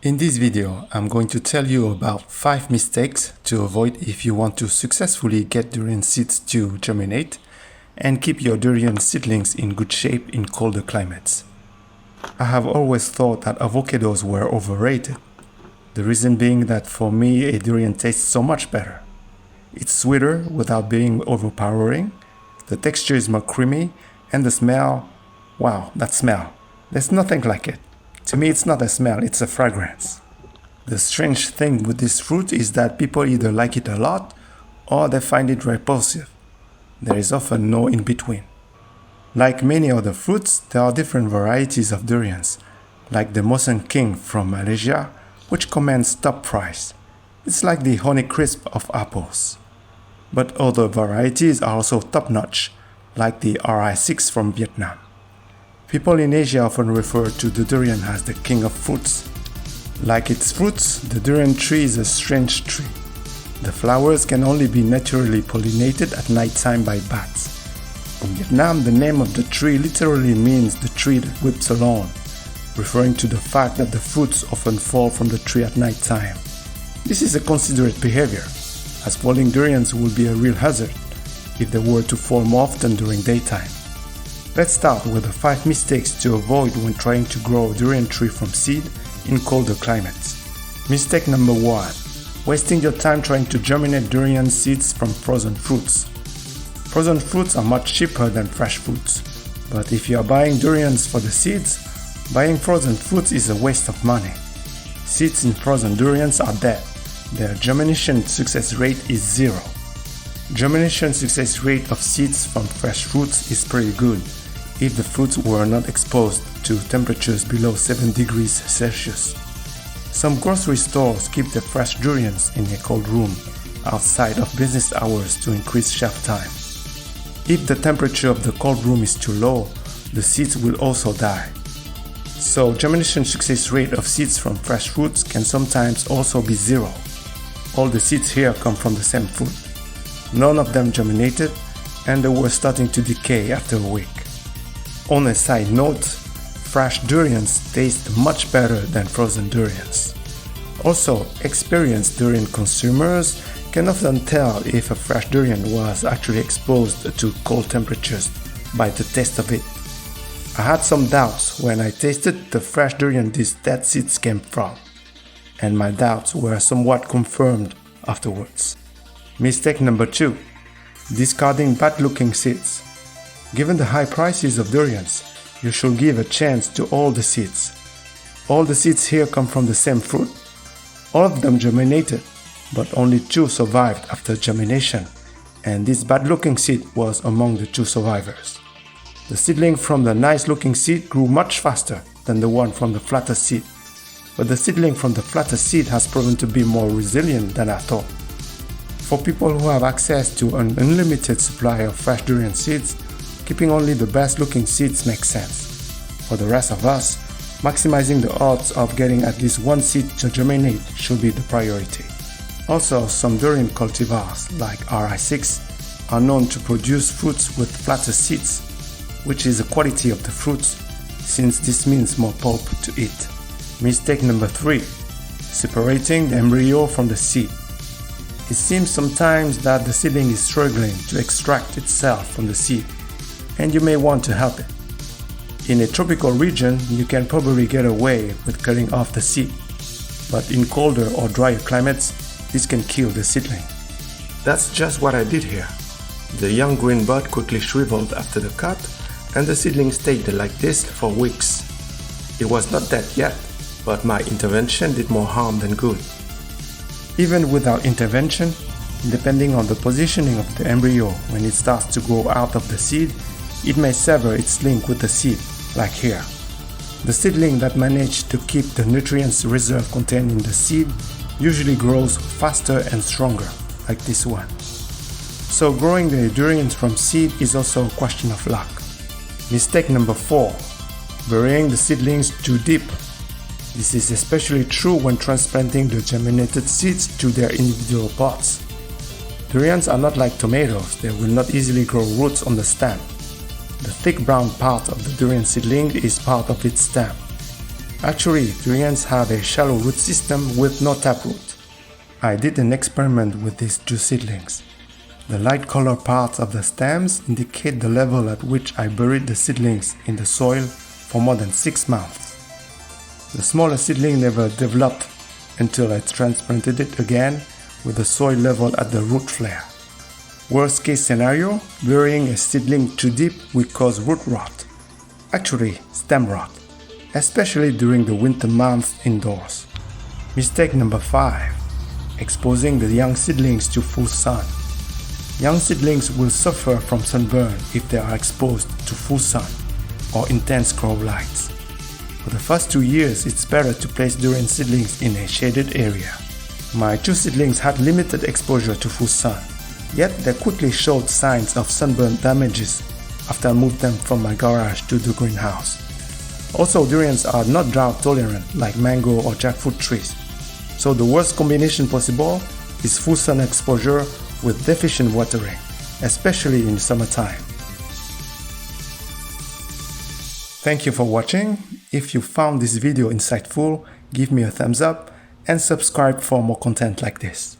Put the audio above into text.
In this video, I'm going to tell you about 5 mistakes to avoid if you want to successfully get durian seeds to germinate and keep your durian seedlings in good shape in colder climates. I have always thought that avocados were overrated. The reason being that for me, a durian tastes so much better. It's sweeter without being overpowering, the texture is more creamy, and the smell, wow, that smell. There's nothing like it. To me, it's not a smell, it's a fragrance. The strange thing with this fruit is that people either like it a lot or they find it repulsive. There is often no in between. Like many other fruits, there are different varieties of durians, like the Mosen King from Malaysia, which commands top price. It's like the Honeycrisp of apples. But other varieties are also top-notch, like the RI6 from Vietnam. People in Asia often refer to the durian as the king of fruits. Like its fruits, the durian tree is a strange tree. The flowers can only be naturally pollinated at nighttime by bats. In Vietnam, the name of the tree literally means the tree that weeps alone, referring to the fact that the fruits often fall from the tree at nighttime. This is a considerate behavior, as falling durians would be a real hazard if they were to fall more often during daytime. Let's start with the 5 mistakes to avoid when trying to grow a durian tree from seed in colder climates. Mistake number 1. Wasting your time trying to germinate durian seeds from frozen fruits. Frozen fruits are much cheaper than fresh fruits, but if you are buying durians for the seeds, buying frozen fruits is a waste of money. Seeds in frozen durians are dead. Their germination success rate is 0. Germination success rate of seeds from fresh fruits is pretty good if the fruits were not exposed to temperatures below 7 degrees Celsius. Some grocery stores keep their fresh durians in a cold room outside of business hours to increase shelf time. If the temperature of the cold room is too low, the seeds will also die. So germination success rate of seeds from fresh fruits can sometimes also be 0. All the seeds here come from the same fruit. None of them germinated, and they were starting to decay after a week. On a side note, fresh durians taste much better than frozen durians. Also, experienced durian consumers can often tell if a fresh durian was actually exposed to cold temperatures by the taste of it. I had some doubts when I tasted the fresh durian these dead seeds came from, and my doubts were somewhat confirmed afterwards. Mistake number 2. Discarding bad-looking seeds. Given the high prices of durians, you should give a chance to all the seeds. All the seeds here come from the same fruit. All of them germinated, but only 2 survived after germination, and this bad-looking seed was among the 2 survivors. The seedling from the nice-looking seed grew much faster than the one from the flatter seed, but the seedling from the flatter seed has proven to be more resilient than I thought. For people who have access to an unlimited supply of fresh durian seeds, keeping only the best-looking seeds makes sense. For the rest of us, maximizing the odds of getting at least 1 seed to germinate should be the priority. Also, some durian cultivars, like RI6, are known to produce fruits with flatter seeds, which is the quality of the fruits, since this means more pulp to eat. Mistake number 3. Separating the embryo from the seed. It seems sometimes that the seedling is struggling to extract itself from the seed, and you may want to help it. In a tropical region, you can probably get away with cutting off the seed, but in colder or drier climates, this can kill the seedling. That's just what I did here. The young green bud quickly shriveled after the cut, and the seedling stayed like this for weeks. It was not dead yet, but my intervention did more harm than good. Even without intervention, depending on the positioning of the embryo when it starts to grow out of the seed, it may sever its link with the seed, like here. The seedling that managed to keep the nutrients reserve contained in the seed usually grows faster and stronger, like this one. So growing the durians from seed is also a question of luck. Mistake number 4. Burying the seedlings too deep. This is especially true when transplanting the germinated seeds to their individual pots. Durians are not like tomatoes, they will not easily grow roots on the stem. The thick brown part of the durian seedling is part of its stem. Actually, durians have a shallow root system with no taproot. I did an experiment with these two seedlings. The light color parts of the stems indicate the level at which I buried the seedlings in the soil for more than 6 months. The smaller seedling never developed until I transplanted it again with the soil level at the root flare. Worst case scenario, burying a seedling too deep would cause root rot. Actually, stem rot, especially during the winter months indoors. Mistake number 5. Exposing the young seedlings to full sun. Young seedlings will suffer from sunburn if they are exposed to full sun or intense grow lights. For the first 2 years, it's better to place durian seedlings in a shaded area. My 2 seedlings had limited exposure to full sun, yet they quickly showed signs of sunburn damages after I moved them from my garage to the greenhouse. Also, durians are not drought tolerant like mango or jackfruit trees. So the worst combination possible is full sun exposure with deficient watering, especially in summertime. Thank you for watching. If you found this video insightful, give me a thumbs up and subscribe for more content like this.